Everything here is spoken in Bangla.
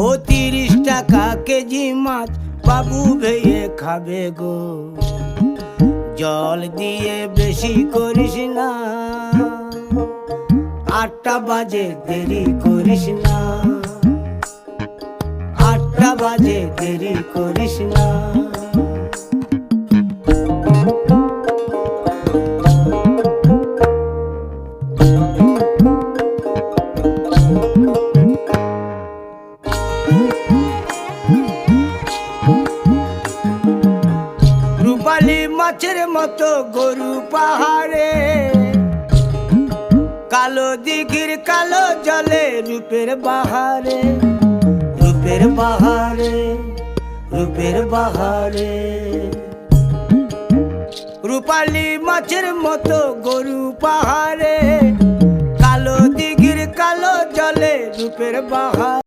ও 30 টাকা কেজি মাছ বাবু ভেয়ে খাবে গো। জল দিয়ে বেশি করিস না, 8টা বাজে দেরি করিস না, 8টা বাজে দেরি করিস না। রূপালী মাছের মতো গরু পাহাড়ে, কালো দিঘির কালো জলে রূপের বাহারে, রূপের বাহারে, রূপের বাহারে। রূপালী মাছের মতো গরু পাহাড়ে, কালো দিঘির কালো জলে রূপের বাহারে।